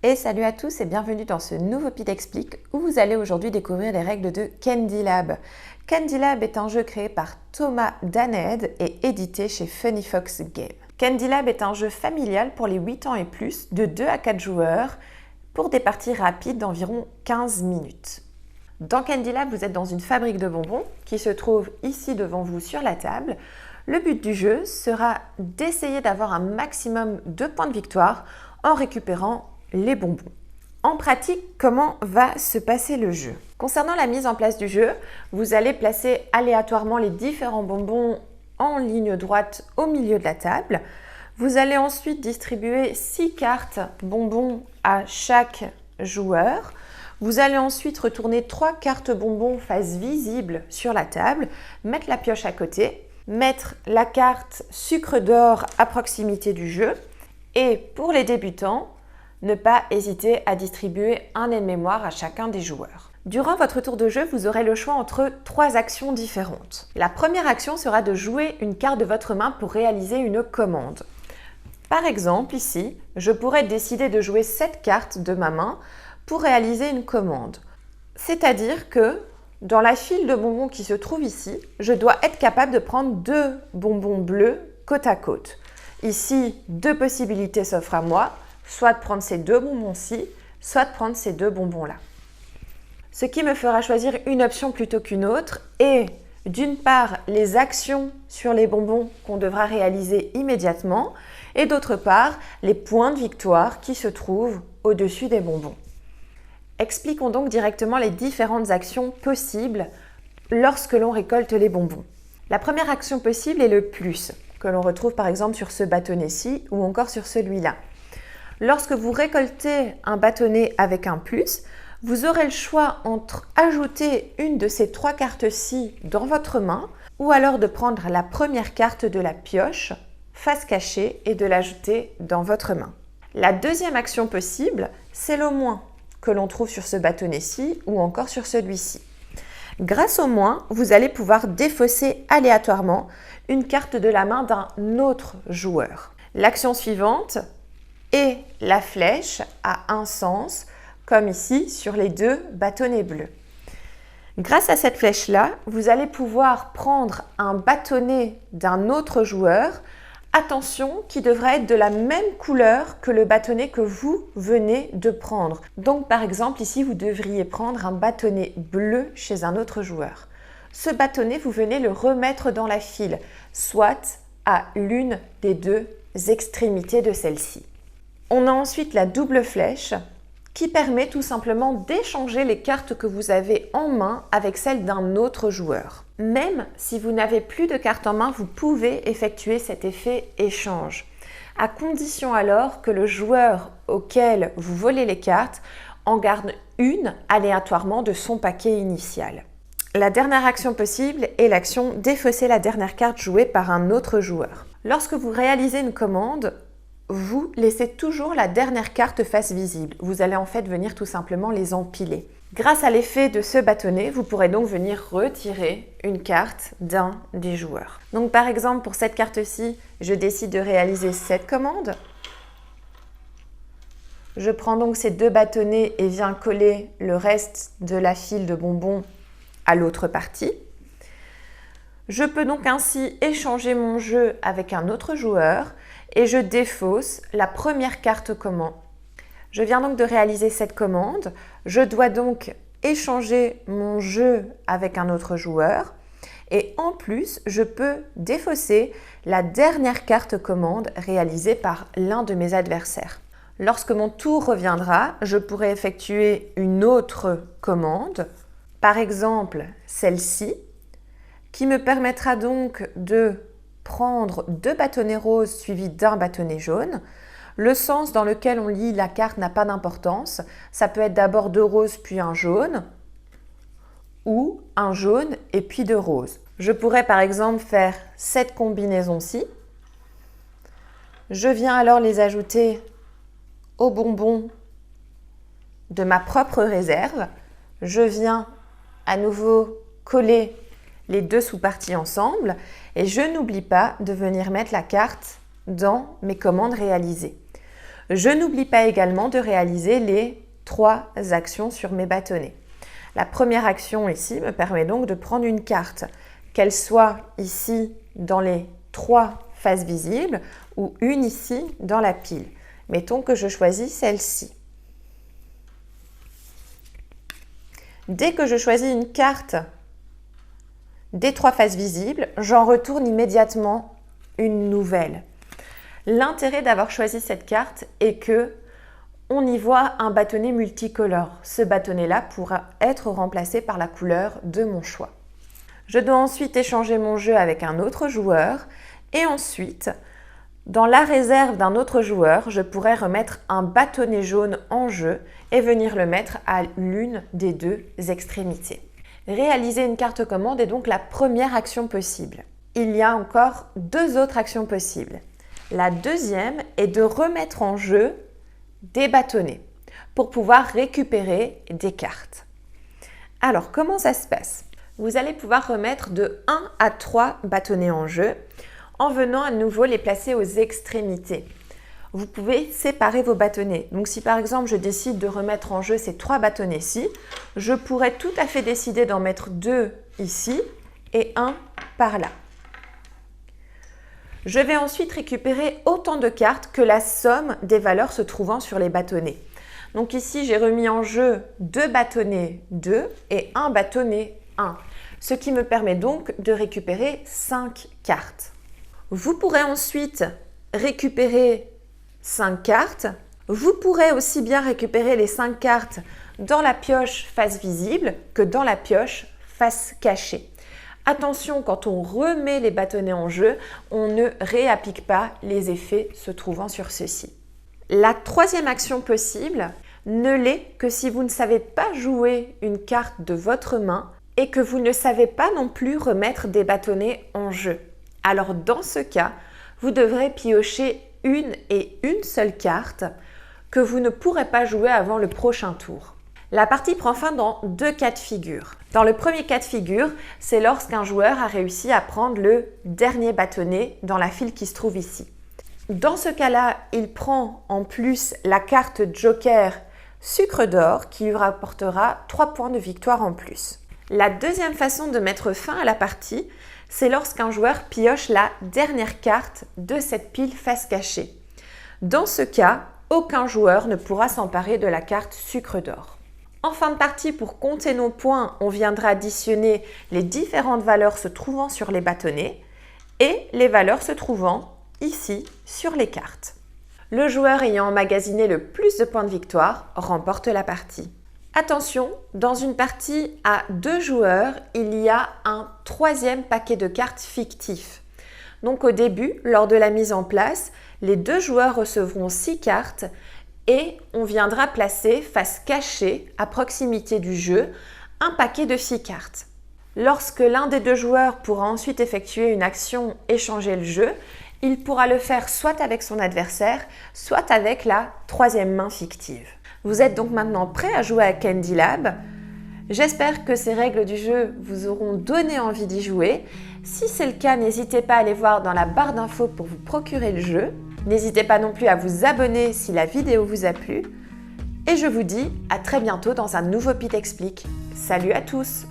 Et salut à tous et bienvenue dans ce nouveau Pete Explique où vous allez aujourd'hui découvrir les règles de Candy Lab. Candy Lab est un jeu créé par Thomas Daned et édité chez Funny Fox Games. Candy Lab est un jeu familial pour les 8 ans et plus, de 2 à 4 joueurs, pour des parties rapides d'environ 15 minutes. Dans Candy Lab, vous êtes dans une fabrique de bonbons qui se trouve ici devant vous sur la table. Le but du jeu sera d'essayer d'avoir un maximum de points de victoire en récupérant les bonbons. En pratique, comment va se passer le jeu? Concernant la mise en place du jeu, vous allez placer aléatoirement les différents bonbons en ligne droite au milieu de la table. Vous allez ensuite distribuer 6 cartes bonbons à chaque joueur. Vous allez ensuite retourner 3 cartes bonbons face visible sur la table, mettre la pioche à côté, mettre la carte sucre d'or à proximité du jeu et pour les débutants, ne pas hésiter à distribuer un aide-mémoire à chacun des joueurs. Durant votre tour de jeu, vous aurez le choix entre 3 actions différentes. La première action sera de jouer une carte de votre main pour réaliser une commande. Par exemple, ici, je pourrais décider de jouer cette carte de ma main pour réaliser une commande. C'est-à-dire que dans la file de bonbons qui se trouve ici, je dois être capable de prendre 2 bonbons bleus côte à côte. Ici, 2 possibilités s'offrent à moi, soit de prendre ces 2 bonbons-ci, soit de prendre ces 2 bonbons-là. Ce qui me fera choisir une option plutôt qu'une autre est, d'une part, les actions sur les bonbons qu'on devra réaliser immédiatement et d'autre part, les points de victoire qui se trouvent au-dessus des bonbons. Expliquons donc directement les différentes actions possibles lorsque l'on récolte les bonbons. La première action possible est le plus, que l'on retrouve par exemple sur ce bâtonnet-ci ou encore sur celui-là. Lorsque vous récoltez un bâtonnet avec un plus, vous aurez le choix entre ajouter une de ces 3 cartes-ci dans votre main ou alors de prendre la première carte de la pioche, face cachée, et de l'ajouter dans votre main. La deuxième action possible, c'est le moins que l'on trouve sur ce bâtonnet-ci ou encore sur celui-ci. Grâce au moins, vous allez pouvoir défausser aléatoirement une carte de la main d'un autre joueur. L'action suivante, et la flèche a un sens, comme ici sur les 2 bâtonnets bleus. Grâce à cette flèche-là, vous allez pouvoir prendre un bâtonnet d'un autre joueur, attention, qui devrait être de la même couleur que le bâtonnet que vous venez de prendre. Donc par exemple, ici, vous devriez prendre un bâtonnet bleu chez un autre joueur. Ce bâtonnet, vous venez le remettre dans la file, soit à l'une des 2 extrémités de celle-ci. On a ensuite la double flèche qui permet tout simplement d'échanger les cartes que vous avez en main avec celles d'un autre joueur. Même si vous n'avez plus de cartes en main, vous pouvez effectuer cet effet échange, à condition alors que le joueur auquel vous volez les cartes en garde une aléatoirement de son paquet initial. La dernière action possible est l'action défausser la dernière carte jouée par un autre joueur. Lorsque vous réalisez une commande, vous laissez toujours la dernière carte face visible. Vous allez en fait venir tout simplement les empiler. Grâce à l'effet de ce bâtonnet, vous pourrez donc venir retirer une carte d'un des joueurs. Donc par exemple, pour cette carte-ci, je décide de réaliser cette commande. Je prends donc ces 2 bâtonnets et viens coller le reste de la file de bonbons à l'autre partie. Je peux donc ainsi échanger mon jeu avec un autre joueur et je défausse la première carte commande. Je viens donc de réaliser cette commande. Je dois donc échanger mon jeu avec un autre joueur et en plus, je peux défausser la dernière carte commande réalisée par l'un de mes adversaires. Lorsque mon tour reviendra, je pourrai effectuer une autre commande, par exemple celle-ci, qui me permettra donc de prendre 2 bâtonnets roses suivis d'un bâtonnet jaune. Le sens dans lequel on lit la carte n'a pas d'importance. Ça peut être d'abord 2 roses puis un jaune ou un jaune et puis 2 roses. Je pourrais par exemple faire cette combinaison-ci. Je viens alors les ajouter aux bonbons de ma propre réserve. Je viens à nouveau coller les 2 sous-parties ensemble et je n'oublie pas de venir mettre la carte dans mes commandes réalisées. Je n'oublie pas également de réaliser les 3 actions sur mes bâtonnets. La première action ici me permet donc de prendre une carte, qu'elle soit ici dans les 3 faces visibles ou une ici dans la pile. Mettons que je choisis celle-ci. Dès que je choisis une carte des 3 faces visibles, j'en retourne immédiatement une nouvelle. L'intérêt d'avoir choisi cette carte est que on y voit un bâtonnet multicolore. Ce bâtonnet-là pourra être remplacé par la couleur de mon choix. Je dois ensuite échanger mon jeu avec un autre joueur et ensuite, dans la réserve d'un autre joueur, je pourrais remettre un bâtonnet jaune en jeu et venir le mettre à l'une des 2 extrémités. Réaliser une carte commande est donc la première action possible. Il y a encore 2 autres actions possibles. La deuxième est de remettre en jeu des bâtonnets pour pouvoir récupérer des cartes. Alors, comment ça se passe? Vous allez pouvoir remettre de 1 à 3 bâtonnets en jeu en venant à nouveau les placer aux extrémités. Vous pouvez séparer vos bâtonnets. Donc, si par exemple, je décide de remettre en jeu ces 3 bâtonnets-ci, je pourrais tout à fait décider d'en mettre 2 ici et 1 par là. Je vais ensuite récupérer autant de cartes que la somme des valeurs se trouvant sur les bâtonnets. Donc ici, j'ai remis en jeu 2 bâtonnets 2 et 1 bâtonnet 1, ce qui me permet donc de récupérer 5 cartes. Vous pourrez ensuite récupérer 5 cartes. Vous pourrez aussi bien récupérer les 5 cartes dans la pioche face visible que dans la pioche face cachée. Attention, quand on remet les bâtonnets en jeu, on ne réapplique pas les effets se trouvant sur ceux-ci. La troisième action possible ne l'est que si vous ne savez pas jouer une carte de votre main et que vous ne savez pas non plus remettre des bâtonnets en jeu. Alors dans ce cas, vous devrez piocher une et une seule carte que vous ne pourrez pas jouer avant le prochain tour. La partie prend fin dans 2 cas de figure. Dans le premier cas de figure, c'est lorsqu'un joueur a réussi à prendre le dernier bâtonnet dans la file qui se trouve ici. Dans ce cas-là, il prend en plus la carte Joker Sucre d'or qui lui rapportera 3 points de victoire en plus. La deuxième façon de mettre fin à la partie, c'est lorsqu'un joueur pioche la dernière carte de cette pile face cachée. Dans ce cas, aucun joueur ne pourra s'emparer de la carte Sucre d'or. En fin de partie, pour compter nos points, on viendra additionner les différentes valeurs se trouvant sur les bâtonnets et les valeurs se trouvant ici sur les cartes. Le joueur ayant emmagasiné le plus de points de victoire remporte la partie. Attention, dans une partie à 2 joueurs, il y a un 3e paquet de cartes fictif. Donc au début, lors de la mise en place, les 2 joueurs recevront 6 cartes et on viendra placer face cachée, à proximité du jeu, un paquet de 6 cartes. Lorsque l'un des 2 joueurs pourra ensuite effectuer une action « Échanger le jeu », il pourra le faire soit avec son adversaire, soit avec la 3e main fictive. Vous êtes donc maintenant prêt à jouer à Candy Lab. J'espère que ces règles du jeu vous auront donné envie d'y jouer. Si c'est le cas, n'hésitez pas à aller voir dans la barre d'infos pour vous procurer le jeu. N'hésitez pas non plus à vous abonner si la vidéo vous a plu. Et je vous dis à très bientôt dans un nouveau Pete Explique. Salut à tous!